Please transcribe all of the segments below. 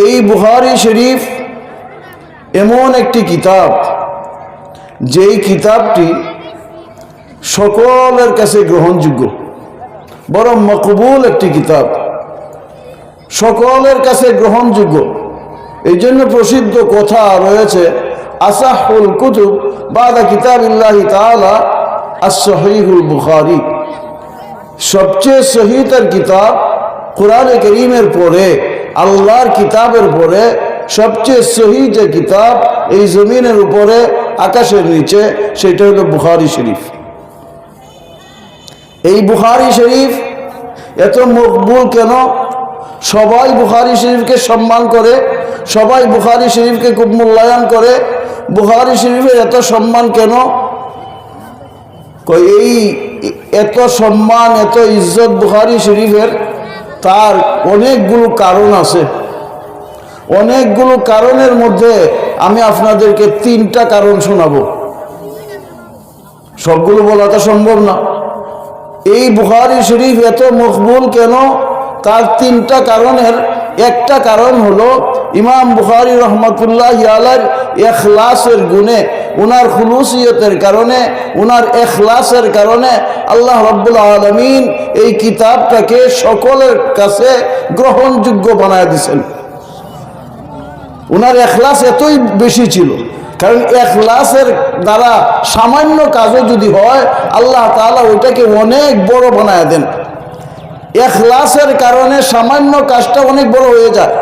এই বুখারী শরীফ এমন একটি কিতাব, যেই কিতাবটি সকলের কাছে গ্রহণযোগ্য, বড় মকবুল একটি কিতাব, সকলের কাছে গ্রহণযোগ্য। এই জন্য প্রসিদ্ধ কথা রয়েছে, আসাহুল কুতুব বাদা কিতাবিল্লাহি তাআলা আস-সহিহুল বুখারী। সবচেয়ে সহিহতার কিতাব কুরআনে কারীমের পরে, আল্লাহর কিতাবের পরে সবচেয়ে সহি যে কিতাব এই জমিনের উপরে, আকাশের নিচে, সেটা হলো বুখারী শরীফ। এই বুখারী শরীফ এত মকবুল কেন? সবাই বুখারী শরীফকে সম্মান করে, সবাই বুখারী শরীফকে খুব মূল্যায়ন করে। বুখারী শরীফের এত সম্মান কেন? এই এত সম্মান, এত ইজ্জত বুখারী শরীফের, তার অনেকগুলো কারণ আছে। অনেকগুলো কারণের মধ্যে আমি আপনাদেরকে 3টা কারণ শোনাবো। সবগুলো বলা তো সম্ভব না। এই বুখারী শরীফ এত মকবুল কেন, তার 3টা কারণের একটা কারণ হলো ইমাম বুখারী রহমাতুল্লাহি আলাইহির ইখলাসের গুণে, উনার খুলুসিয়তের কারণে, উনার ইখলাসের কারণে আল্লাহ রাব্বুল আলামিন এই কিতাবটাকে সকলের কাছে গ্রহণযোগ্য বানায় দিয়েছেন। উনার ইখলাস এতই বেশি ছিল, কারণ ইখলাসের দ্বারা সামান্য কাজও যদি হয়, আল্লাহ তাআলা ওইটাকে অনেক বড় বানায় দেন। ইখলাসের কারণে সামান্য কাজটা অনেক বড় হয়ে যায়।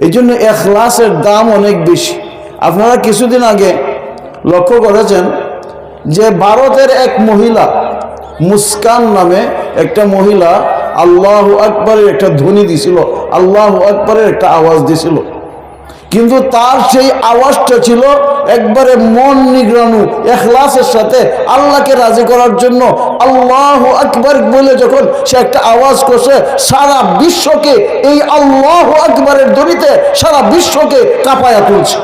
এই জন্য ইখলাসের দাম অনেক বেশি। আপনারা কিছুদিন আগে লক্ষ্য করেছেন যে ভারতের এক মহিলা, মুস্কান নামে একটা মহিলা, আল্লাহু আকবরের একটা ধ্বনি দিছিল, আল্লাহু আকবরের একটা আওয়াজ দিছিল, কিন্তু তার সেই আওয়াজটা ছিল একবারে মন নিগড়ানো, ইখলাসের সাথে আল্লাহকে রাজি করার জন্য আল্লাহু আকবার বলে যখন সে একটা আওয়াজ করছে, সারা বিশ্বকে এই আল্লাহু আকবরের ধ্বনিতে সারা বিশ্বকে কাঁপায়া তুলছে।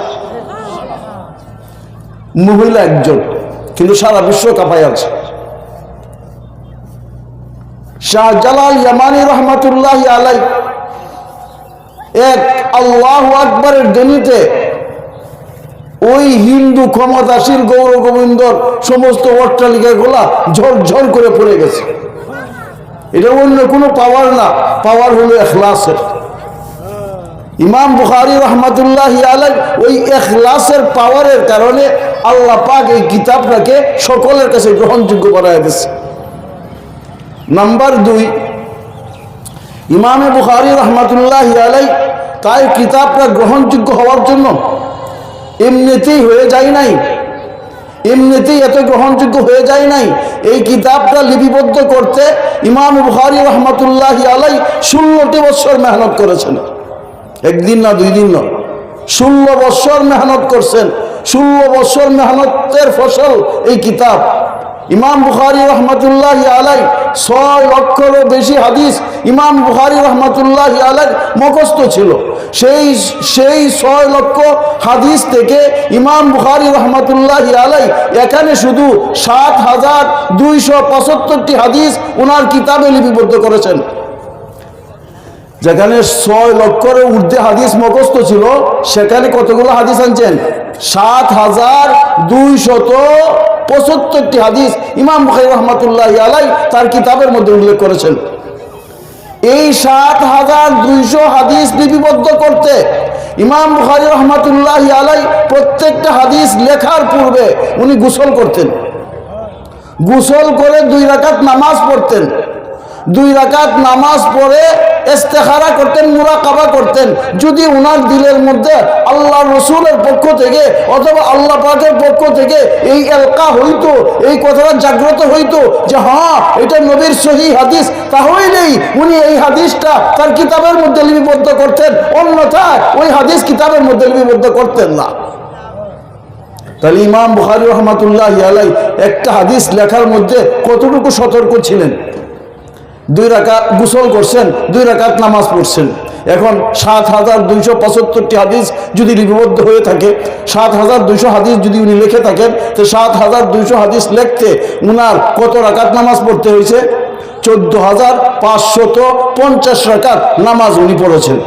মহিলা একজন, কিন্তু সারা বিশ্ব কাঁপায় আছে। শাহজালাল ইয়ামানি রহমাতুল্লাহি আলাইহি এক আল্লাহু আকবরের ধ্বনিতে ওই হিন্দু ক্ষমতাশীল গৌর গোবিন্দর সমস্ত অট্টালিকাগুলা ঝরঝর করে পড়ে গেছে। এটা অন্য কোনো পাওয়ার না, পাওয়ার হলো ইখলাসের। ইমাম বুখারী রহমাতুল্লাহি আলাইহি ওই ইখলাসের পাওয়ারের কারণে আল্লাহ পাক এই কিতাবটাকে সকলের কাছে গ্রহণযোগ্য বানায় দিয়েছে। নাম্বার 2, ইমাম বুখারী রহমাতুল্লাহি আলাইহি তাই কিতাবটা গ্রহণযোগ্য হওয়ার জন্য এমনিতেই হয়ে যায় নাই, এমনিতেই এত গ্রহণযোগ্য হয়ে যায় নাই। এই কিতাবটা লিপিবদ্ধ করতে ইমাম বুখারী রহমাতুল্লাহি আলাইহি 16টি বছর মেহনত করেছেন। একদিন না, 2 দিন না, 16 বছর মেহনত করছেন। 16 বছর মেহনতের ফসল এই কিতাব। ইমাম বুখারী রহমাতুল্লাহি আলাইহি 6 লক্ষেরও বেশি হাদিস ইমাম বুখারী রহমাতুল্লাহি আলাইহি মুখস্থ ছিল। সেই 6 লক্ষ হাদিস থেকে ইমাম বুখারী রহমাতুল্লাহি আলাইহি এখানে শুধু 7275টি হাদিস ওনার কিতাবে লিপিবদ্ধ করেছেন। যেখানে 6 লক্ষের ঊর্ধ্বে হাদিস মুখস্থ ছিল, সেখানে কতগুলো হাদিস আনছেন? 7275টি হাদিস ইমাম বুখারী রহমাতুল্লাহি আলাইহি তার কিতাবের মধ্যে উল্লেখ করেছেন। এই 7200 হাদিস লিপিবদ্ধ করতে ইমাম বুখারী রহমাতুল্লাহি আলাইহি প্রত্যেকটা হাদিস লেখার পূর্বে উনি গোসল করতেন। গোসল করে 2 রাকাত নামাজ পড়তেন। 2 রাকাত নামাজ পড়ে ইস্তেখারা করতেন, মুরাকাবা করতেন। যদি উনার দিলের মধ্যে আল্লাহ রসুলের পক্ষ থেকে অথবা আল্লাহ পাকের পক্ষ থেকে এই এলকা হইতো, এই কথাটা জাগ্রত হইতো যে হ্যাঁ এটা নবীর সহিহ হাদিস, তাহলেই উনি এই হাদিসটা তার কিতাবের মধ্যে লিপিবদ্ধ করতেন, অন্যথায় ওই হাদিস কিতাবের মধ্যে লিপিবদ্ধ করতেন না। তাহলে ইমাম বুখারী রহমাতুল্লাহি আলাইহি একটা হাদিস লেখার মধ্যে কতটুকু সতর্ক ছিলেন। 2 রাকাত গোসল করছেন, 2 রাকাত নামাজ পড়ছেন। এখন 7275টি হাদিস যদি লিপিবদ্ধ হয়ে থাকে, 7200 হাদিস যদি উনি লিখে থাকেন, তো 7200 হাদিস লিখতে উনার কত রাকাত নামাজ পড়তে হয়েছে? 14550 রাকাত নামাজ উনি পড়েছেন।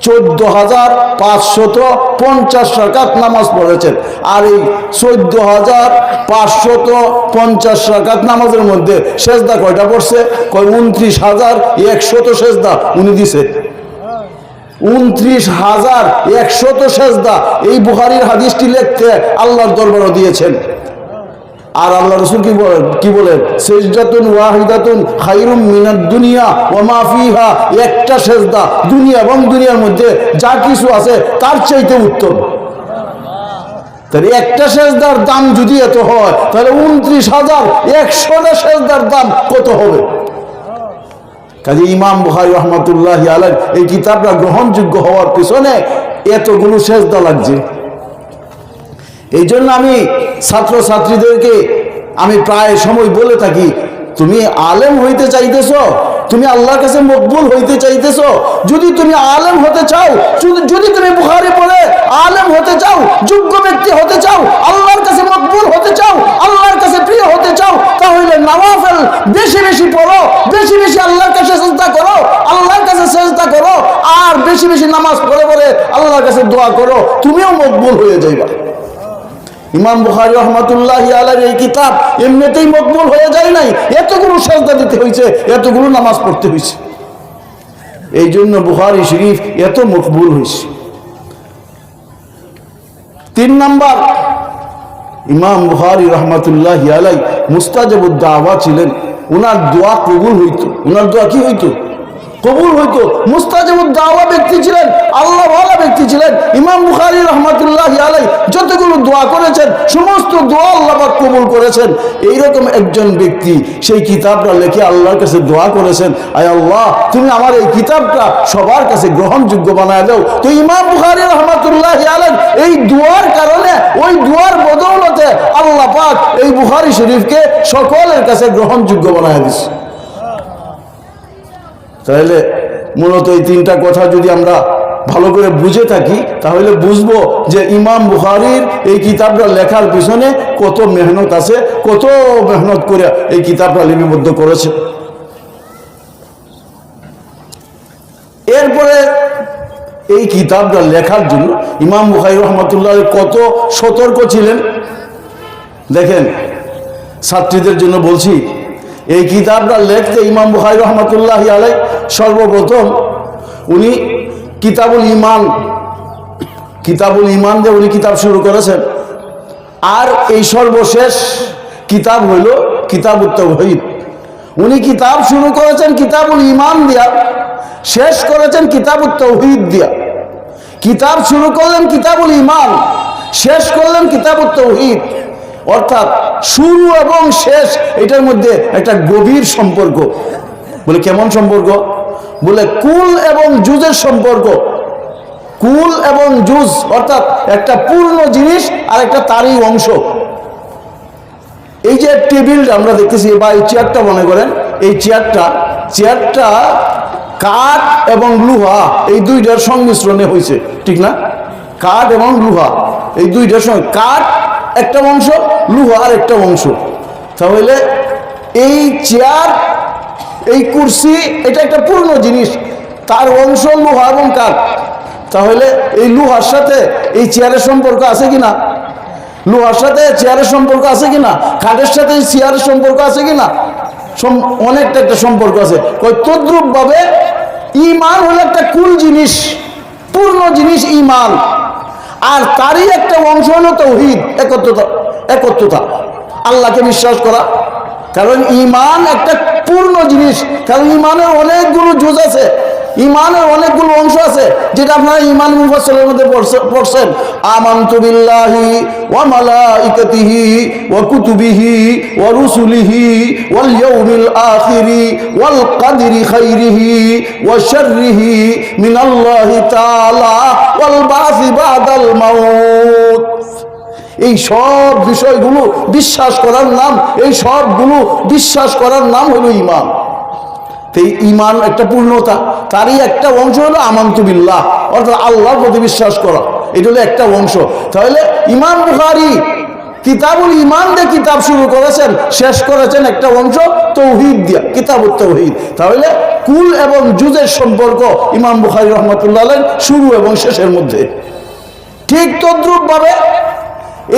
14,550 রাকাত নামাজ পড়েছেন। আর এই 14,550 রাকাত নামাজের মধ্যে সেজদা কয়টা পড়ছে? 29,100 সেজদা উনি দিছে। 29,100 সেজদা এই বুখারীর হাদিসটি লিখতে আল্লাহর দরবারে দিয়েছেন। আর আল্লাহ রাসূল কি বলেন? সিজদাতুন ওয়াহিদাতুন খায়রুম মিনাদ দুনিয়া ওয়া মা ফিহা, একটা সেজদা দুনিয়া এবং দুনিয়ার মধ্যে যা কিছু আছে তার চাইতে উত্তম। তাহলে একটা সেজদার দাম যদি এত হয়, তাহলে 29,100টা সেজদার দাম কত হবে? কাজে ইমাম বুখারী রাহমাতুল্লাহি আলাইহি এই কিতাবটা গ্রহণযোগ্য হওয়ার পিছনে এতগুলো সেজদা লাগছে। এই জন্য আমি ছাত্রছাত্রীদেরকে আমি প্রায় সময় বলে থাকি, তুমি আলেম হইতে চাইতেছো, তুমি আল্লাহর কাছে মকবুল হইতে চাইতেছো, যদি তুমি আলেম হতে চাও, যদি তুমি বুখারী পড়ে আলেম হতে চাও, যোগ্য ব্যক্তি হতে চাও, আল্লাহর কাছে মকবুল হতে চাও, আল্লাহর কাছে প্রিয় হতে চাও, তাহলে নওয়াফিল বেশি বেশি পড়ো, বেশি বেশি আল্লাহর কাছে সিজদা করো, আল্লাহর কাছে সিজদা করো, আর বেশি বেশি নামাজ পড়ে পড়ে আল্লাহর কাছে দোয়া করো, তুমিও মকবুল হয়ে যাইবা। ইমাম বুখারী রাহমাতুল্লাহি আলাইহি এই কিতাব এমনিতেই মকবুল হয়ে যায় নাই, এতগুলো সিজদা দিতে হয়েছে, এতগুলো নামাজ পড়তে হয়েছে। এই জন্য বুখারী শরীফ এত মকবুল হয়েছে। 3 নাম্বার, ইমাম বুখারী রাহমাতুল্লাহি আলাইহি মুস্তাজাবুদ দাওয়া ছিলেন। ওনার দোয়া কবুল হইতো। ওনার দোয়া কি হইতো? কবুল হইতো। মুস্তাজাবুদ দাওয়া ব্যক্তি ছিলেন, আল্লাহ ওয়ালা ব্যক্তি ছিলেন। ইমাম বুখারী রাহমাতুল্লাহি আলাইহি যতগুলো দোয়া করেছেন সমস্ত দোয়া আল্লাহ পাক কবুল করেছেন। এইরকম একজন ব্যক্তি সেই কিতাবটা লিখে আল্লাহর কাছে দোয়া করেছেন, আয় আল্লাহ তুমি আমার এই কিতাবটা সবার কাছে গ্রহণযোগ্য বানায় দাও। তো ইমাম বুখারী রাহমাতুল্লাহি আলাইহি এই দোয়ার কারণে, ওই দোয়ার বদৌলতে আল্লাহ পাক এই বুখারী শরীফকে সকলের কাছে গ্রহণযোগ্য বানায় দিয়েছে। তাহলে মূলত এই 3টা কথা যদি আমরা ভালো করে বুঝে থাকি, তাহলে বুঝবো যে ইমাম বুখারীর এই কিতাবটা লেখার পিছনে কত মেহনত আছে, কত মেহনত করে এই কিতাবটা লিপিবদ্ধ করেছে। এরপরে এই কিতাবটা লেখার জন্য ইমাম বুখারী রাহমাতুল্লাহ কত সতর্ক ছিলেন দেখেন। ছাত্রীদের জন্য বলছি, এই কিতাবটা লিখতে ইমাম বুখারী রাহমাতুল্লাহি আলাইহি সর্বপ্রথম উনি কিতাবুল ঈমান দিয়ে উনি কিতাব শুরু করেছেন। আর এই সর্বশেষ কিতাব হইল কিতাবুত তাওহীদ। উনি কিতাব শুরু করেছেন কিতাবুল ঈমান দিয়া, শেষ করেছেন কিতাবুত তাওহীদ দিয়া। কিতাব শুরু করলেন কিতাবুল ঈমান, শেষ করলেন কিতাবুত তাওহীদ। অর্থাৎ শুরু এবং শেষ এটার মধ্যে একটা গভীর সম্পর্ক। বলে কেমন সম্পর্ক? বলে কুল এবং জুজের সম্পর্ক। কুল এবং জুজ অর্থাৎ একটা পূর্ণ জিনিস আর একটা তারই অংশ। এই যে টেবিলটা আমরা দেখতেছি বা এই চেয়ারটা মনে করেন, এই চেয়ারটা কাঠ এবং লোহা এই দুইটার সংমিশ্রণে হয়েছে, ঠিক না? কাঠ এবং লোহা এই দুইটার সঙ্গে, কাঠ একটা অংশ, লোহা আর একটা অংশ। তাহলে এই চেয়ার, এই কুরসি এটা একটা পূর্ণ জিনিস, তার অংশ লোহা এবং কাঠ। তাহলে এই লোহার সাথে এই চেয়ারের সম্পর্ক আছে কিনা? লোহার সাথে চেয়ারের সম্পর্ক আছে কিনা? কাঠের সাথে চেয়ারের সম্পর্ক আছে কিনা? অনেকটা একটা সম্পর্ক আছে। তদ্রূপ ভাবে ঈমান হলো একটা কুল জিনিস, পূর্ণ জিনিস ঈমান, আর তারই একটা অংশ হলো তাওহীদ, একত্বতা, আল্লাহকে বিশ্বাস করা। কারণ ঈমান একটা পূর্ণ জিনিস, কারণ ঈমানের অনেকগুলো জুজ আছে, ঈমানের অনেকগুলো অংশ আছে, যেটা আপনারা ঈমান মুফাসসালের মধ্যে পড়ছেন। আমানতু বিল্লাহি ওয়া মালাইকাতিহি ওয়া কুতুবিহি ওয়া রুসুলিহি ওয়াল ইয়াউমিল আখিরি ওয়াল কদরি খাইরিহি ওয়া শাররিহি মিনাল্লাহি তাআলা ওয়াল বাসি বাদাল মাউত। এই সব বিষয়গুলো বিশ্বাস করার নাম, এই সবগুলো বিশ্বাস করার নাম হলো ঈমান। এই ঈমান একটা পূর্ণতা, তারই একটা অংশ হলো আমানতু বিল্লাহ, অর্থাৎ আল্লাহর প্রতি বিশ্বাস করা। এটা হলো একটা অংশ। তাহলে ইমাম বুখারী কিতাবুল ঈমান দিয়ে কিতাব শুরু করেছেন, শেষ করেছেন একটা অংশ তাওহীদ দিয়া, কিতাবুত তাওহীদ। তাহলে কুল এবং জুজের সম্পর্ক ইমাম বুখারী রাহমাতুল্লাহ আলাইহি শুরু এবং শেষের মধ্যে। ঠিক তদ্রূপ ভাবে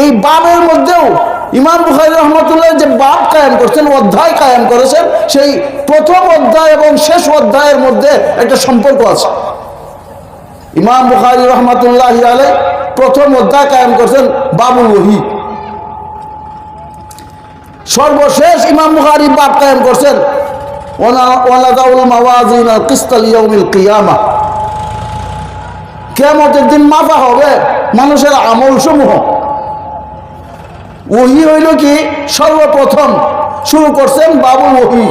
এই বাবের মধ্যেও ইমাম বুখারী রাহমাতুল্লাহ যে বাব কায়েম করছেন, অধ্যায় কায়েম করেছেন, সেই প্রথম অধ্যায় এবং শেষ অধ্যায়ের মধ্যে একটা সম্পর্ক আছে। ইমাম বুখারী রাহমাতুল্লাহ আলাইহি প্রথম অধ্যায় কায়েম করছেন বাবুল ওহী। সর্বশেষ ইমাম বুখারী বাব কায়েম করছেন ওয়ানাদাউল মাওয়াজিন আল কিসত লিয়াউমিল কিয়ামা। কিয়ামতের দিন মাপা হবে মানুষের আমল সমূহ। ওহী হইল কি? সর্বপ্রথম শুরু করছেন বাবুল ওহী।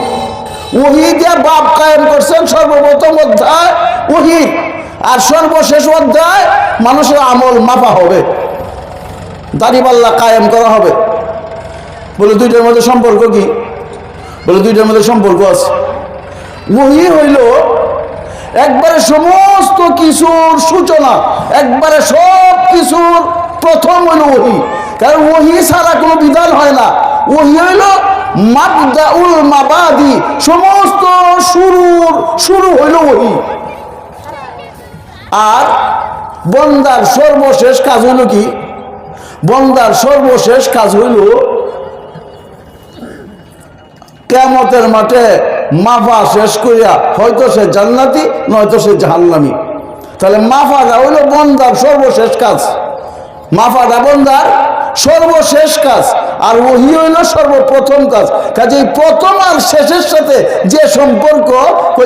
ওহী দিয়ে বাব কায়েম করছেন, সর্বপ্রথম অধ্যায় ওহী, আর সর্বশেষ অধ্যায় মানুষের আমল মাপা হবে, দাড়িপাল্লা কায়েম করা হবে। বলে দুইটার মধ্যে সম্পর্ক কি? বলে দুইটার মধ্যে সম্পর্ক আছে। ওহী হইল একবারে সমস্ত কিছুর সূচনা, একবারে সব কিছুর প্রথম হইল ওহী। কারণ ওহী ছাড়া কোনো বিধান হয় না। ওহী হইল মাবদাউল মাবাদি, সমস্ত শুরু হইল ওহী। আর বন্দার সর্বশেষ কাজ হইল কি? বন্দার সর্বশেষ কাজ হইল কিয়ামতের মাঠে মাফা শেষ করিয়া হয়তো সে জান্নাতি নয়তো সে জাহান্নামী। তাহলে মাফাটা হইল বন্দার সর্বশেষ কাজ, মাফাটা বন্দার সর্বশেষ কাজ, আর ওহী হইল সর্বপ্রথম কাজ। কাজেই প্রথম আর শেষের সাথে যে সম্পর্ক,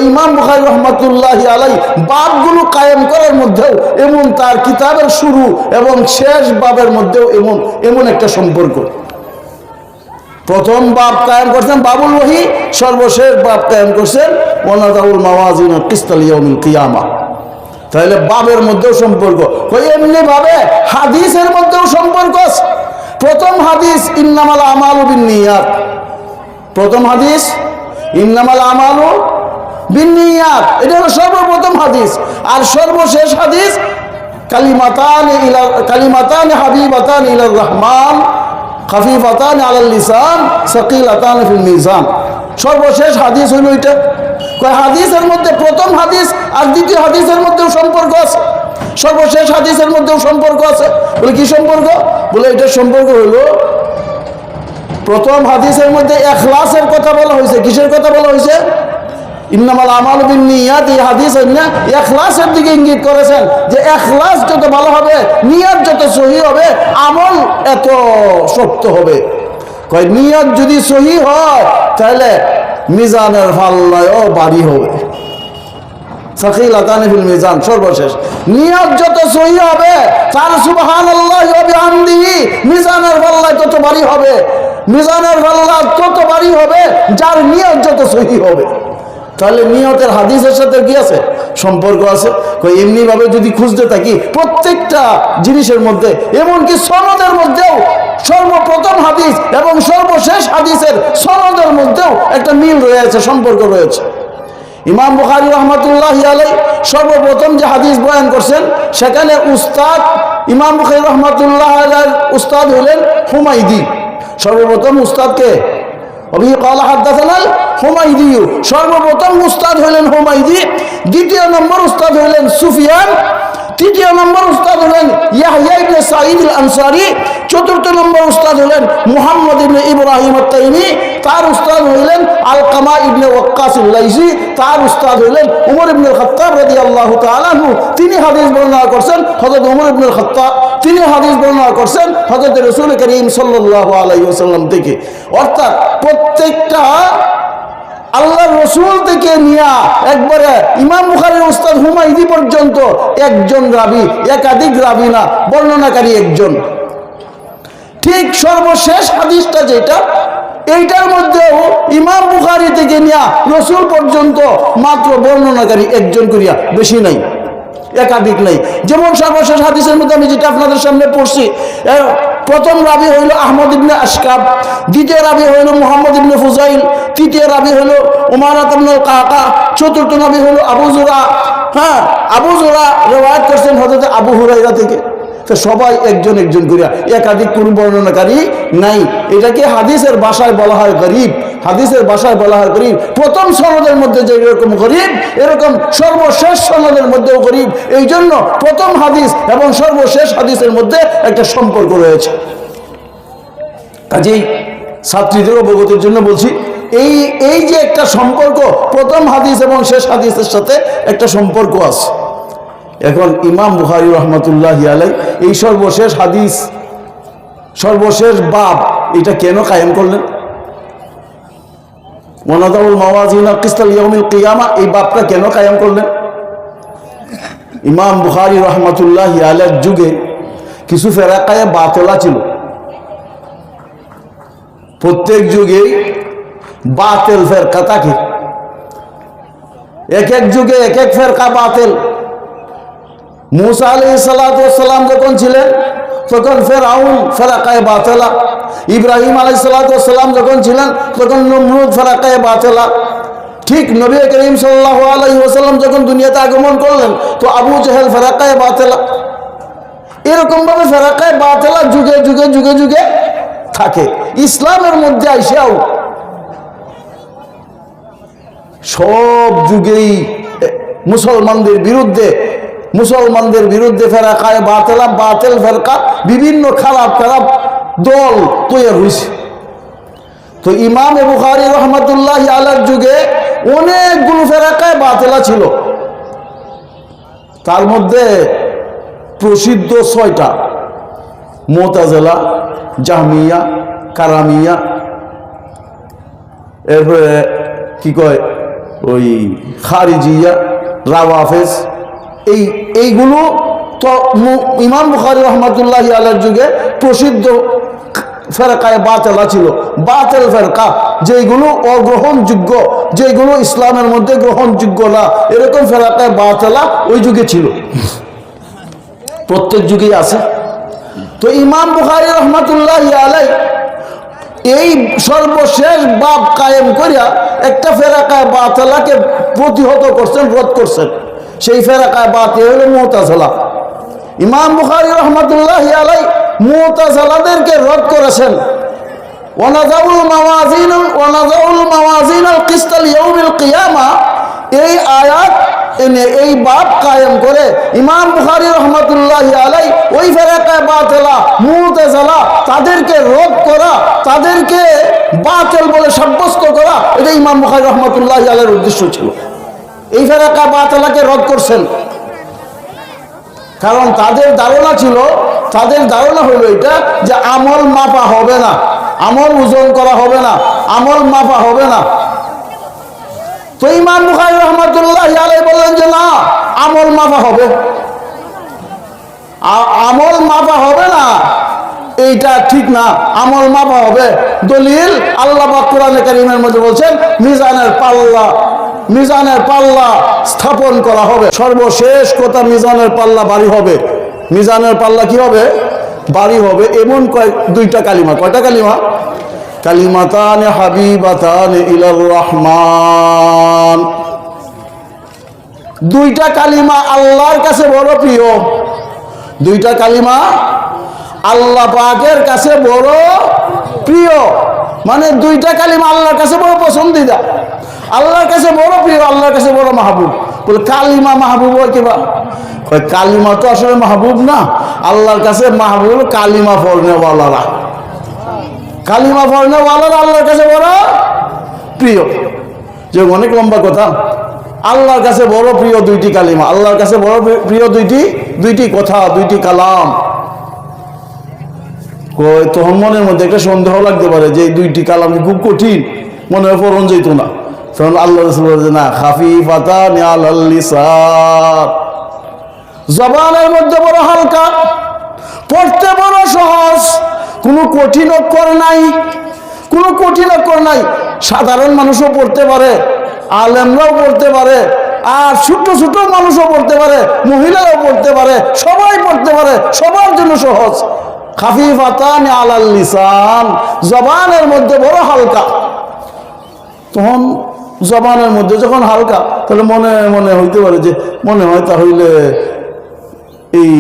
ইমাম বুখারী রাহমাতুল্লাহি আলাইহি বাবগুলো কায়েম করার মধ্যেও এমন, তার কিতাবের শুরু এবং শেষ বাবের মধ্যেও এমন একটা সম্পর্ক। প্রথম বাব কায়েম করছেন বাবুল ওহী, সর্বশেষ বাব কায়েম করছেন ওয়ানাদাউল মাওয়াজিন আল কিসত লিয়াউমিল কিয়ামা। তাহলে বাবের মধ্যেও সম্পর্ক। এমনি ভাবে হাদিসের মধ্যেও সম্পর্ক আছে। প্রথম হাদিস ইন্নামাল আমালু বিন্নিয়াত, প্রথম হাদিস ইন্নামাল আমালু বিন্নিয়াত, এটা হলো সর্বপ্রথম হাদিস। আর সর্বশেষ হাদিস কালিমাতানি হাবিবাতানি ইলার রহমান খাফিফাতানি আলাল লিসান সাকিলাতানি ফিল মিজান। সর্বশেষ হাদিস হইল এটা। হাদিসের মধ্যে প্রথম হাদিস আর দ্বিতীয় হাদিসের মধ্যেও সম্পর্ক আছে, সর্বশেষ হাদিসের মধ্যেও সম্পর্ক আছে। বলে কি সম্পর্ক? বলে এটা সম্পর্ক হলো প্রথম হাদিসের মধ্যে ইখলাসের কথা বলা হয়েছে। কিসের কথা বলা হয়েছে? ইন্নামাল আমালু বিন্নিয়াত। এই হাদিস না ইখলাসের দিকে ইঙ্গিত করেছেন যে ইখলাস যত ভালো হবে, নিয়ত যত সহি হবে, আমল এত শক্ত হবে। নিয়ত যদি সহি হয় তাহলে মিজানের পাল্লায়ও ভারী হবে, সাকিলাতানি ফিল মিজান। সর্বশেষ নিয়ত যত সহি হবে, তার সুবহানাল্লাহি ওয়া বিহামদিহি মিজানের পাল্লায় তত ভারী হবে, মিজানের পাল্লা তত ভারী হবে যার নিয়ত যত সহি হবে। তাহলে নিয়তের হাদিসের সাথে কি আছে? সম্পর্ক আছে। এমনি ভাবে যদি খুঁজতে থাকি প্রত্যেকটা জিনিসের মধ্যে, এমনকি সনদের মধ্যেও সর্বপ্রথম হাদিস এবং সর্বশেষ হাদিসের সনদের মধ্যেও একটা মিল রয়েছে, সম্পর্ক রয়েছে। ইমাম বুখারী রাহমাতুল্লাহি আলাইহি সর্বপ্রথম যে হাদিস বয়ান করছেন, সেখানে উস্তাদ ইমাম বুখারী রাহমাতুল্লাহি আলাইহির উস্তাদ হলেন হুমায়দি। সর্বপ্রথম উস্তাদকে অবি ক্বালা হাদাসানাল হুমায়দি, সর্বপ্রথম উস্তাদ হলেন হুমায়দি। দ্বিতীয় নম্বর উস্তাদ হলেন সুফিয়ান। তৃতীয় নম্বর উস্তাদ হলেন ইয়াহইয়া ইবনে সাঈদ আল আনসারী। চতুর্থ নম্বর উস্তাদ হলেন মুহাম্মদ ইবনে ইব্রাহিম আত-তাইমি। তার উস্তাদ হলেন আলকামা ইবনে ওয়াক্কাস আল-লাইসি। তার উস্তাদ হলেন উমর ইবনে খাত্তাব রাদিয়াল্লাহু তাআলা আনহু। তিনি হাদিস বর্ণনা করছেন হযরত উমর ইবনে খাত্তাব, তিনি হাদিস বর্ণনা করছেন হযরত রাসূল করিম সাল্লাল্লাহু আলাইহি ওয়াসাল্লাম থেকে। অর্থাৎ প্রত্যেকটা আল্লাহর রাসূল থেকে নিয়া একবারে ইমাম বুখারীর উস্তাদ হুমায়দি পর্যন্ত একজন রাবী, একাধিক রাবী না, বর্ণনাকারী একজন। ঠিক সর্বশেষ হাদিসটা যেটা, এইটার মধ্যেও ইমাম বুখারী থেকে নিয়া রাসূল পর্যন্ত মাত্র বর্ণনাকারী একজন করিয়া, বেশি নাই, একাধিক নাই। যেমন সর্বশেষ হাদিসের মধ্যে আমি যেটা আপনাদের সামনে পড়ছি, প্রথম রাবী হইল আহমদ ইবনে আশকাব, দ্বিতীয় রাবী হইল মুহাম্মদ ইবনে ফুজাইল, তৃতীয় রাবী হইল উমারাত ইবনে কাকা, চতুর্থ রাবী হইল আবু যুরা। আবু যুরা রিওয়ায়াত করছেন হযরত আবু হুরায়রা থেকে। তো সবাই একজন একজন করিয়া, একাধিক কোন বর্ণনাকারী নাই। এটাকে হাদিসের ভাষায় বলা হয় গরিব, হাদিসের ভাষায় বলা হয় গরিব। প্রথম সনদের মধ্যে যে এরকম গরিব, এরকম সর্বশেষ সনদের মধ্যেও গরিব। এই জন্য প্রথম হাদিস এবং সর্বশেষ হাদিসের মধ্যে একটা সম্পর্ক রয়েছে। কাজেই ছাত্রীদের অবগতির জন্য বলছি, এই যে একটা সম্পর্ক, প্রথম হাদিস এবং শেষ হাদিসের সাথে একটা সম্পর্ক আছে। এখন ইমাম বুখারী রাহমাতুল্লাহি আলাইহি এই সর্বশেষ হাদিস, সর্বশেষ বাব, এটা কেন কায়েম করলেন? ওয়ানাদাউল মাওয়াজিনা কিসতাল ইয়াউমিল কিয়ামা, এই বাবটা কেন কায়েম করলেন? ইমাম বুখারী রাহমাতুল্লাহি আলাইহির যুগে কিছু ফেরাকায়ে বাতিলা ছিল। প্রত্যেক যুগেই বাতিল ফেরকা থাকে, এক এক যুগে এক এক ফেরকা বাতিল। মুসা আলাইহিস সালাতু ওয়াস সালাম যখন ছিলেন তখন ফিরআউন ফেরাকায়ে বাতিলা, ইব্রাহিম আলাইহিস সালাতু ওয়াস সালাম যখন ছিলেন তখন নমরুদ ফেরাকায়ে বাতিলা। ঠিক নবী করিম সাল্লাল্লাহু আলাইহি ওয়াসাল্লাম যখন দুনিয়াতে আগমন করলেন তো আবু জেহেল ফেরাকায়ে বাতিলা। এরকম ভাবে ফেরাকায়ে বাতিলা যুগে যুগে যুগে যুগে থাকে। ইসলামের মধ্যে আইসাও সব যুগেই মুসলমানদের বিরুদ্ধে ফেরাকায়ে বাতিলা, বাতিল ফেরকা, বিভিন্ন খারাপ খারাপ দল তৈরি হয়েছে। তো ইমাম বুখারী রাহমাতুল্লাহি আলাইহির যুগে অনেকগুলো ফেরাকায়ে বাতিলা ছিল। তার মধ্যে প্রসিদ্ধ 6টা: মুতাজিলা, জাহমিয়া, কারামিয়া, এরপরে কি কয় ওই খারিজিয়া, রাওয়াফেজ। এইগুলো তো ইমাম বুখারী রাহমাতুল্লাহি আলাইহির যুগে প্রসিদ্ধ ফেরকায়ে বাতিলা ছিল। বাতিল ফেরকা যেগুলো অগ্রহণযোগ্য, যেগুলো ইসলামের মধ্যে গ্রহণযোগ্য না, এরকম ফেরকায়ে বাতিলা ওই যুগে ছিল, প্রত্যেক যুগেই আছে। তো ইমাম বুখারী রাহমাতুল্লাহি আলাইহি এই সর্বশেষ বাব কায়েম করিয়া একটা ফেরকায়ে বাতিলাকে প্রতিহত করছেন, রদ করছেন। সেই ফেরকায়ে বাতিল হলো মুতাজিলা। ইমাম বুখারী রাহমাতুল্লাহি আলাইহি মুতাজিলাদেরকে রদ করেছেন। ওয়ানাজাউল মাওয়াজিনাল কিসতাল ইয়াউমিল কিয়ামা, এই আয়াত এনে এই বাব কায়েম করে ইমাম বুখারী রাহমাতুল্লাহি আলাইহি ওই ফেরকায়ে বাতিলা, মুতাজিলা, তাদেরকে রদ করা, তাদেরকে বাতিল বলে সাব্যস্ত করা, এটা ইমাম বুখারী রাহমাতুল্লাহি আলাইহির উদ্দেশ্য ছিল। এই ফেরকায়ে বাতিলাকে রদ করছেন কারণ তাদের ধারণা হলো এটা যে আমল মাপা হবে না, আমল ওজন করা হবে না, আমল মাপা হবে না। তো ইমাম বুখারী রাহমাতুল্লাহি আলাইহি বললেন যে না, আমল মাপা হবে, আমল মাপা হবে না, এইটা ঠিক না, আমল মাপা হবে। দলিল আল্লাহ পাক কোরআনে কারীমের মধ্যে বলছেন মিজানের পাল্লা স্থাপন করা হবে। সর্বশেষ কথা, মিজানের পাল্লা বাড়ি হবে। মিজানের পাল্লা কি হবে? বাড়ি হবে। এমন দুইটা কালিমা, কয়টা কালিমা? কালিমাতান হাবিবাতান ইলার রহমান, দুইটা কালিমা আল্লাহর কাছে বড় প্রিয়। দুইটা কালিমা আল্লাহ পাকের কাছে বড় প্রিয়, মানে দুইটা কালিমা আল্লাহর কাছে বড় পছন্দিদা, আল্লাহর কাছে বড় প্রিয়, আল্লাহর কাছে বড় মাহবুব। বলে কালিমা মাহবুব হয় কিবা? কালিমা তো আসলে মাহবুব না, আল্লাহর কাছে মাহবুব কালিমা পড়নেওয়ালারা, কালিমা পড়নেওয়ালারা আল্লাহর কাছে বড় প্রিয়। যে অনেক লম্বা কথা, আল্লাহর কাছে বড় প্রিয় দুইটি কালিমা, আল্লাহর কাছে বড় প্রিয় দুইটি কথা, দুইটি কালাম। তখন মনের মধ্যে একটা সন্দেহ লাগতে পারে যে এই দুইটি কালাম খুব কঠিন, মনে হয় পড়ন যেত না। তখন আল্লাহ রাসূল বলেন না, খাফিফাতান আলাল লিসান, জবানের মধ্যে বড় হালকা, পড়তে বড় সহজ, কোনো কঠিন অক্ষর নাই, কোনো কঠিন অক্ষর নাই। সাধারণ মানুষও পড়তে পারে, আলেমরাও পড়তে পারে, আর ছোট ছোট মানুষও পড়তে পারে, মহিলারাও পড়তে পারে, সবাই পড়তে পারে, সবার জন্য সহজ। খাফিফাতান আলাল লিসান, জবানের মধ্যে বড় হালকা। তখন জবানের মধ্যে যখন হালকা, তাহলে মনে মনে হইতে পারে যে মনে হয় তাহলে এই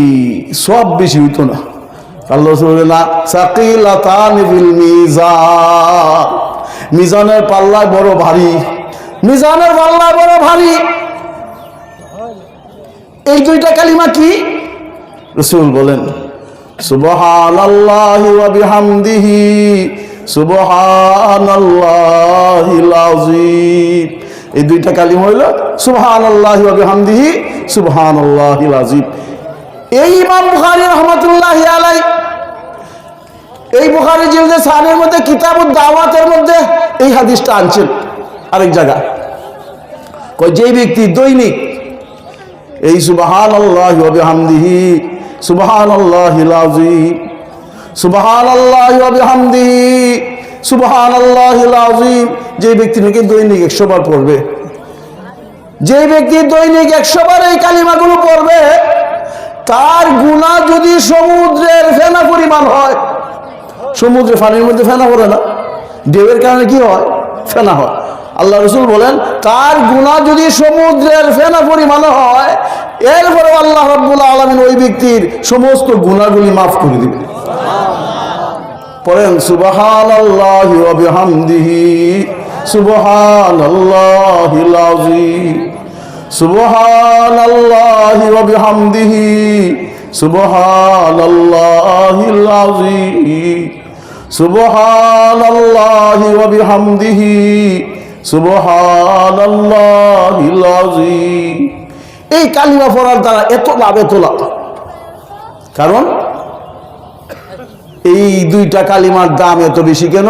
সব বেশি হইতো না। আল্লাহ না সাকিলাতানি ফিল মিজান, মিজানের পাল্লায় বড় ভারী, মিজানের পাল্লায় বড় ভারী। এই দুইটা কালিমা কি? রাসূল বলেন সুবহানাল্লাহি ওয়া বিহামদিহি সুবহানাল্লাহিল আযীম। এই দুইটা কালিমা হইল সুবহানাল্লাহি ওয়া বিহামদিহি সুবহানাল্লাহিল আযীম। এই ইমাম বুখারী রাহমাতুল্লাহি আলাইহি এই বুখারী জিলদে 4 মধ্যে কিতাবুদ দাওয়াতের মধ্যে এই হাদিসটা আনছেন। আরেক জায়গা কই যে ব্যক্তি দৈনিক এই সুবহানাল্লাহি ওয়া বিহামদিহি সুবহানাল্লাহিল আযীম সুবহানাল্লাহি ওয়া বিহামদিহি সুবহানাল্লাহিল আযীম, যে ব্যক্তি নাকি দৈনিক 100 বার পড়বে, যে ব্যক্তি দৈনিক 100 বার এই কালিমাগুলো পড়বে, তার গুনাহ যদি সমুদ্রের ফেনা পরিমাণ হয়, সমুদ্রে পানির মধ্যে ফেনা পড়ে না, ঢেউয়ের কারণে কি হয়? ফেনা হয়। আল্লাহ রাসূল বলেন তার গুনাহ যদি সমুদ্রের ফেনা পরিমাণ হয়, এরপরে আল্লাহ রাব্বুল আলামিন ওই ব্যক্তির সমস্ত গুনাহগুলি মাফ করে দিবেন। পড়েন সুবহানাল্লাহি ওয়া বিহামদিহি সুবহানাল্লাহিল আযীম সুবহানাল্লাহি ওয়া বিহামদিহি সুবহানাল্লাহিল আযীম সুবহানাল্লাহি ওয়া বিহামদিহি সুবহানাল্লাহিল আযীম। এই কালিমা পড়ার দ্বারা এত লাভ, এত লাভ। কারণ এই দুইটা কালিমার দাম এত বেশি কেন?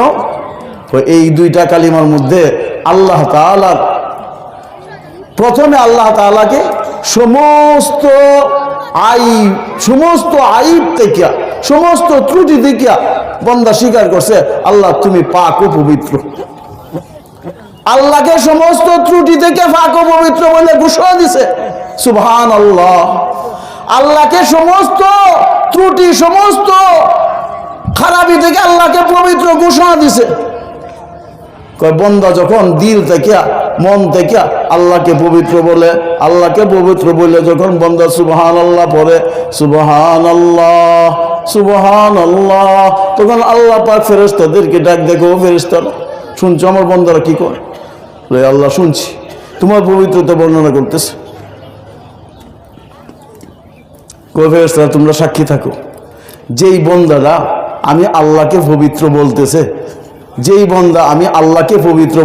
এই দুইটা কালিমার মধ্যে আল্লাহ তাআলা প্রথমে আল্লাহ তাআলাকে সমস্ত আইব থেকে, সমস্ত ত্রুটি থেকে বান্দা স্বীকার করছে আল্লাহ তুমি পাক ও পবিত্র। আল্লাহকে সমস্ত ত্রুটি থেকে পাক ও পবিত্র বলে ঘোষণা দিছে সুবহানাল্লাহ। আল্লাহকে সমস্ত ত্রুটি, সমস্ত খারাপি থেকে আল্লাহকে পবিত্র ঘোষণা দিছে। বান্দা যখন দিল থেকে, মন থেকে আল্লাহকে পবিত্র বলে, আল্লাহকে পবিত্র বলে যখন বান্দা সুবহানাল্লাহ পড়ে, সুবহানাল্লাহ সুবহানাল্লাহ, তখন আল্লাহ পাক ফেরেশতাদেরকে ডাক দেখো, ফেরেশতারা শুনছো আমার বান্দারা কি করে? আল্লাহ শুনছি, তোমার পবিত্রতা বর্ণনা করতেছে। ফেরেশতারা তোমরা সাক্ষী থাকো, যেই বান্দারা আমি আল্লাহকে পবিত্র বলতেছে, যেই বান্দা আমি আল্লাহকে পবিত্র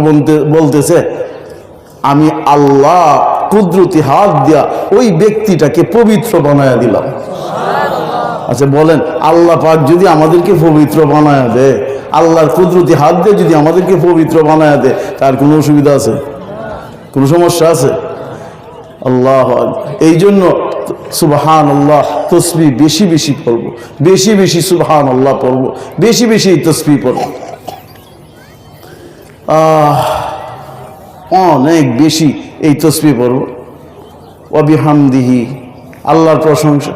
বলতেছে, আমি আল্লাহ কুদরতি হাত দিয়া ওই ব্যক্তিটাকে পবিত্র বানায়া দিলাম। আচ্ছা বলেন, আল্লাহ পাক যদি আমাদেরকে পবিত্র বানায়া দেয়, আল্লাহর কুদরতি হাত দিয়ে যদি আমাদেরকে পবিত্র বানায়া দেয়, তার কোনো অসুবিধা আছে? কোনো সমস্যা আছে? আল্লাহ, এই জন্য সুবহানাল্লাহ তাসবিহ বেশি বেশি পড়বো, বেশি বেশি সুবহানাল্লাহ পড়বো, বেশি বেশি তাসবিহ পড়বো, অনেক বেশি এই তাসবিহ পড়বো। ওয়া বিহামদিহি, আল্লাহর প্রশংসা।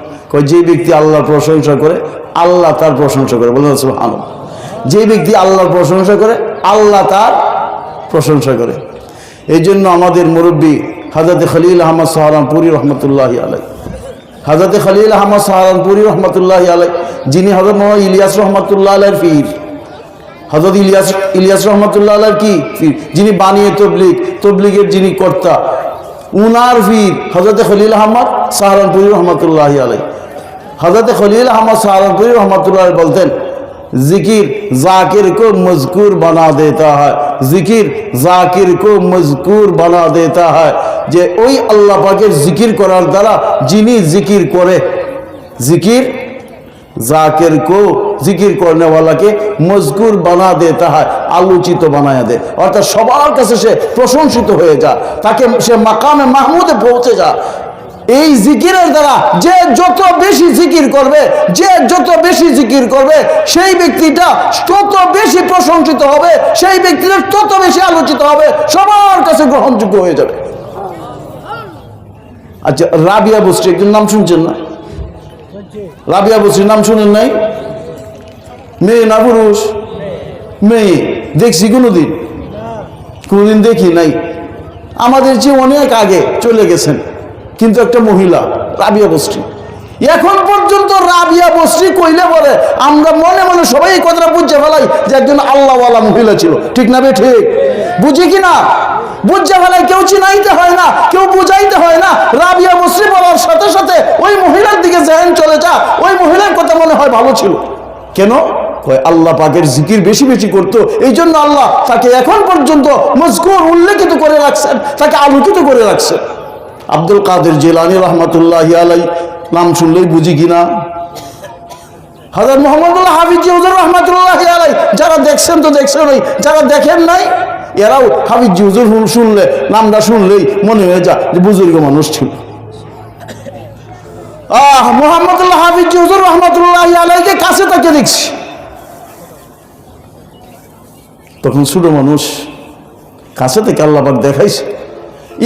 যে ব্যক্তি আল্লাহর প্রশংসা করে আল্লাহ তার প্রশংসা করে, বলেন সুবহানাল্লাহ। যে ব্যক্তি আল্লাহর প্রশংসা করে আল্লাহ তার প্রশংসা করে। এই জন্য আমাদের মুরব্বী হযরত খলিল আহমদ সাহারানপুরী রহমতুল্লাহি আলাইহি, হযরত খলিল আহমদ সাহারানপুরী রহমতুল্লাহি আলাইহি, যিনি হযরত মুহাম্মদ ইলিয়াস রহমতুল্লাহ আলাইহির পীর, হযরত ইলিয়াস রহমতুল্লাহ আলাইহির কি পীর, যিনি বানিয়ে তবলিগের যিনি কর্তা, উনার পীর হযরত খলিল আহমদ সাহারানপুরী রহমতুল্লাহি আলাইহি। হযরত খলিল আহমদ সাহারানপুরী রহমতুল্লাহ বলতেন, जिकिर जाकिर को मजकूर बना देता है, जिकिर जाकिर को मजकूर बना देता है। যে ওই আল্লাহ পাকের জিকির করার দ্বারা যিনি জিকির করে, জিকির জাকির কো, জিকির করনে ওয়ালাকে মজকুর বানা দেতা হয়, আলোচিত বানায় দেয়। অর্থাৎ সবার কাছে সে প্রশংসিত হয়ে যায়, তাকে সে মাকামে মাহমুদে পৌঁছে যায়। এই জিকিরের দ্বারা যে যত বেশি জিকির করবে, যে যত বেশি জিকির করবে, সেই ব্যক্তিটা তত বেশি প্রশংসিত হবে, সেই ব্যক্তিটা তত বেশি আলোচিত হবে, সবার কাছে গ্রহণযোগ্য হয়ে যাবে। আচ্ছা, রাবিয়া বসরি একজন নাম শুনছেন না? রাবিয়া বসরির নাম শুনেন নাই? মেয়ে না পুরুষ? মেয়ে। দেখছি কোনোদিন? কোনোদিন দেখি নাই। আমাদের চেয়ে অনেক আগে চলে গেছেন, কিন্তু একটা মহিলা রাবিয়া বসরি। এখন পর্যন্ত রাবিয়া বসরি কইলে বলে আমরা মনে মনে সবাই এই কথাটা বুঝে ফেলাই যে একজন আল্লাহওয়ালা মহিলা ছিল, ঠিক না বে ঠিক? বুঝি কি না? বুঝে ফেলাই, কেউ চিনাইতে হয় না, কেউ বুঝাইতে হয় না। রাবিয়া বসরি বলার সাথে সাথে ওই মহিলার দিকে জেহেন চলে যা, ওই মহিলার কথা মনে হয় ভালো ছিল। কেন? আল্লাহ পাকের জিকির বেশি বেশি করতো, এই জন্য আল্লাহ তাকে এখন পর্যন্ত মজকুর উল্লেখিত করে রাখছেন, তাকে আলোকিত করে রাখছেন। আব্দুল কাদের জিলানী রহমাতুল্লাহি আলাইহি নাম শুনলেই বুঝি কিনা? হযরত মুহাম্মদুল্লাহ হাফিজি হুজুর রহমাতুল্লাহি আলাইহি, যারা দেখছেন তো দেখছেন, যারা দেখেন নাই এরাও হাফিজি হুজুর শুনলে, নামটা শুনলেই মনে হয়ে যায় যে বুজুর্গ মানুষ ছিল। মুহাম্মদুল্লাহ হাফিজি হুজুর রহমাতুল্লাহি আলাইহিকে কাছে থেকে দেখছি, তখন ছোট মানুষ, কাছে থেকে আল্লাহ পাক দেখাইছে।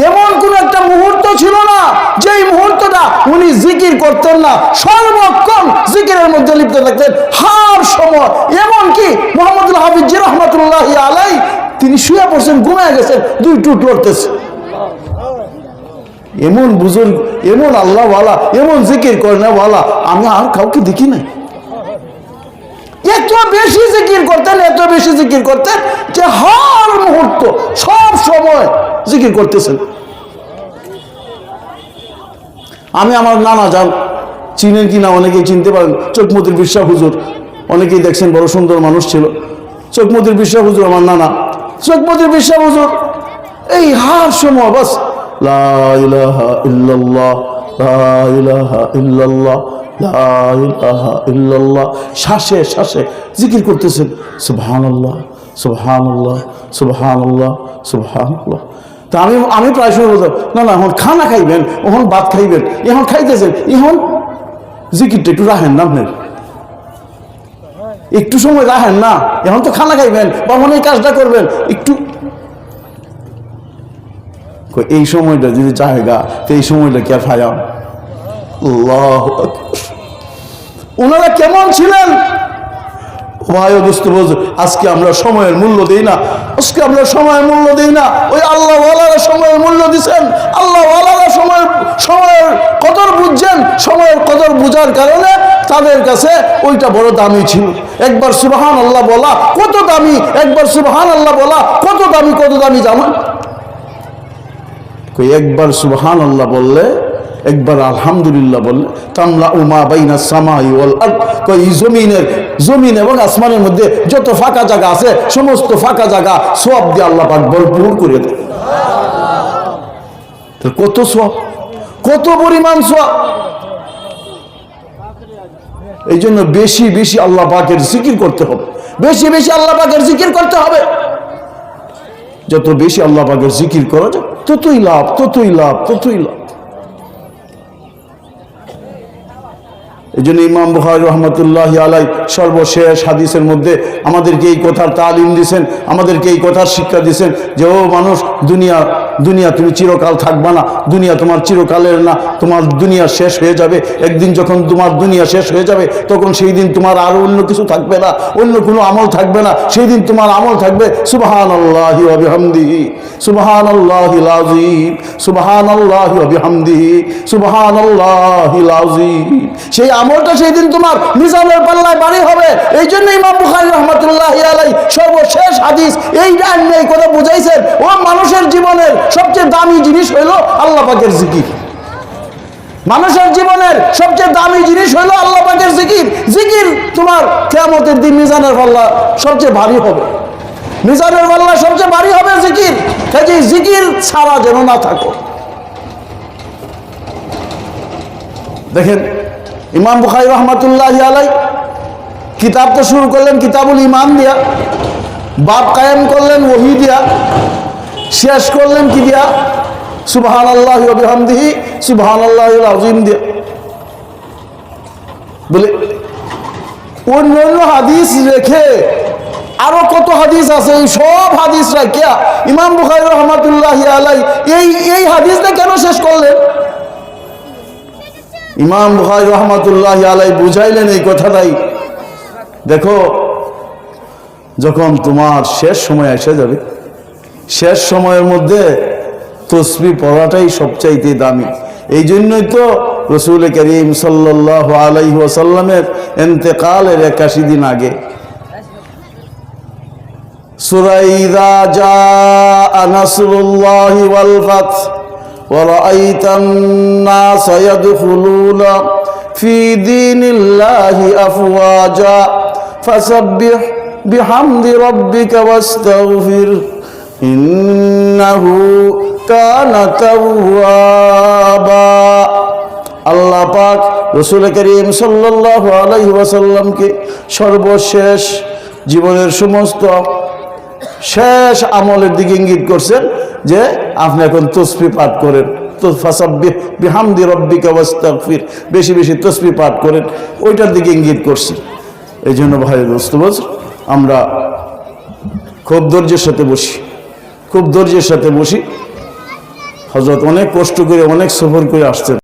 এমন কোন একটা মুহূর্ত ছিল না যেই মুহূর্তটা উনি জিকির করতেন না, সর্বক্ষণ জিকিরের মধ্যে লিপ্ত থাকতেন হার সময়। এমনকি মুহাম্মদুল্লাহ হাফিজি রহমাতুল্লাহি আলাইহি তিনি শুয়ে পড়ছেন, ঘুমিয়ে গেছেন, দুই টুট লড়তেছে। এমন বুজুর্গ, এমন আল্লাহওয়ালা, এমন জিকির করেনওয়ালা আমি আর কাউকে দেখি নাই। এত বেশি জিকির করতেন, এত বেশি জিকির করতেন যে হার মুহূর্ত সব সময় জিকির করতেছেন। আমি আমার নানা যান, চিনেন কিনা অনেকেই চিনতে পারেন, চকমতির বিশ্বাস হুজুর, অনেকেই দেখছেন, বড় সুন্দর মানুষ ছিল। চকমতির বিশ্বাস হুজুর আমার নানা। চকমতির বিশ্বাস হুজুর এই হার সময় বাস লা ইলাহা ইল্লাল্লাহ, লা ইলাহা ইল্লাল্লাহ, লা ইলাহা ইল্লাল্লাহ, শ্বাসে শ্বাসে জিকির করতেছেন, সুবহানাল্লাহ সুবহানাল্লাহ সুবহানাল্লাহ সুবহানাল্লাহ। তা আমি প্রায় সময় বলতাম, না না এখন খানা খাইবেন, এখন ভাত খাইবেন, এখন খাইতেছেন, এখন জিকিরটা একটু রাখেন না, আপনার একটু সময় রাখেন না, এখন তো খানা খাইবেন বা মনে এই কাজটা করবেন একটু। এই সময়টা যদি চাহেগা তো এই সময়টা কি আর ফায়াম? আল্লাহু আকবার। ওনারা কেমন ছিলেন ভাই দোস্ত? আজকে আমরা সময়ের মূল্য দিই না, আজকে আমরা সময়ের মূল্য দিই না। ওই আল্লাহওয়ালারা সময়ের মূল্য দিচ্ছেন, আল্লাহওয়ালারা সময়ের কদর বুঝছেন। সময়ের কদর বুঝার কারণে তাদের কাছে ওইটা বড় দামি ছিল। একবার সুবহানাল্লাহ বলা কত দামি, একবার সুবহানাল্লাহ বলা কত দামি, কত দামি জানেন? একবার সুবহানাল্লাহ বললে, একবার আলহামদুলিল্লাহ বললে তামলা উমা বাইনা সামাই ওয়াল আরদ, কই জমিন এবং আসমানের মধ্যে যত ফাঁকা জায়গা আছে সমস্ত ফাঁকা জায়গা সওয়াব দিয়ে আল্লাহ পাক ভরপুর করে দেয়। তো কত সওয়াব, কত পরিমাণ সওয়াব। এই জন্য বেশি বেশি আল্লাহ পাকের জিকির করতে হবে, বেশি বেশি আল্লাহ পাকের জিকির করতে হবে। যত বেশি আল্লাহ পাকের জিকির করা যায় ততই লাভ, ততই লাভ, ততই লাভ। এই জন্য ইমাম বুখারী রহমতুল্লাহি আলাইহি সর্বশেষ হাদিসের মধ্যে আমাদেরকে এই কথার তালিম দিয়েছেন, আমাদেরকে এই কথার শিক্ষা দিয়েছেন যে ও মানুষ, দুনিয়া তুমি চিরকাল থাকবা না, দুনিয়া তোমার চিরকালের না, তোমার দুনিয়া শেষ হয়ে যাবে। একদিন যখন তোমার দুনিয়া শেষ হয়ে যাবে তখন সেই দিন তোমার আর অন্য কিছু থাকবে না, অন্য কোনো আমল থাকবে না। সেই দিন তোমার আমল থাকবে সুবহানাল্লাহি ওয়া বিহামদিহি, সুবহানাল্লাহিল আযীম, সুবহানাল্লাহি ওয়া বিহামদিহি, সুবহানাল্লাহিল আযীম। সেই আমলটা সেই দিন তোমার মিজানের পাল্লায় বাড়ি হবে। এই জন্য ইমাম বুখারী রাহমাতুল্লাহি আলাইহি সর্বশেষ হাদিস এইটা এই কথা বুঝাইছেন, ও মানুষের জীবনের সবচেয়ে দামি জিনিস হইল আল্লাহ পাকের জিকির। মানুষের জীবনের সবচেয়ে দামি জিনিস হইল আল্লাহ পাকের জিকির। জিকির তোমার কিয়ামতের দিন মিজানের পাল্লা সবচেয়ে ভারী হবে, মিজানের পাল্লা সবচেয়ে ভারী হবে জিকির। কাজেই জিকির ছাড়া যেন না থাকো। দেখেন ইমাম বুখারী রাহমাতুল্লাহি আলাইহি কিতাব তো শুরু করলেন কিতাবুল ঈমান দিয়া, বাব কায়েম করলেন ওহী দিয়া, শেষ করলেন কি দিয়া? সুবহানাল্লাহি ওয়া বিহামদিহি, সুবহানাল্লাহিল আযীম দিয়া। বলে অন্য হাদিস রেখে আরো কত হাদিস আছে, এই সব হাদিস রাখিয়া ইমাম বুখারী রাহমাতুল্লাহি আলাইহি এই হাদিসটা কেন শেষ করলেন? ইমাম বুখারী রাহমাতুল্লাহি আলাইহি বুঝাইলেন এই কথাটাই, দেখো যখন তোমার শেষ সময় এসে যাবে, শেষ সময়ের মধ্যে তসবিহ পড়াটাই সবচাইতে দামি। এই জন্যই তো রসুল করিম সাল্লাল্লাহু আলাইহি ওয়াসাল্লামের ইন্তেকালের 81 দিন আগে। সূরা ইযা জাআ নাসরুল্লাহি ওয়াল ফাত ওয়া রাআইতান নাসা ইয়াদখুলুনা ফি দীনিল্লাহি আফওয়াজা ফাসাব্বিহ বিহামদি রাব্বিকা ওয়াস্তাগফির ইন্নাহু কানা তাওয়াবা। আল্লাহ পাক রাসূল করিম সাল্লাল্লাহু আলাইহি ওয়াসাল্লামকে সর্বশেষ জীবনের সমস্ত শেষ আমলের দিকে ইঙ্গিত করছেন যে আপনি এখন তাসবিহ পাঠ করেন, তো ফাসাব্বিহ বিহামদি রাব্বিকা ওয়াস্তাগফির, বেশি বেশি তাসবিহ পাঠ করেন, ওইটার দিকে ইঙ্গিত করছেন। এই জন্য ভাই দোস্ত আমরা খুব ধৈর্যের সাথে বসি, খুব ধৈর্যের সাথে বসি। হযরত অনেক কষ্ট করে অনেক সফর করে আসছেন।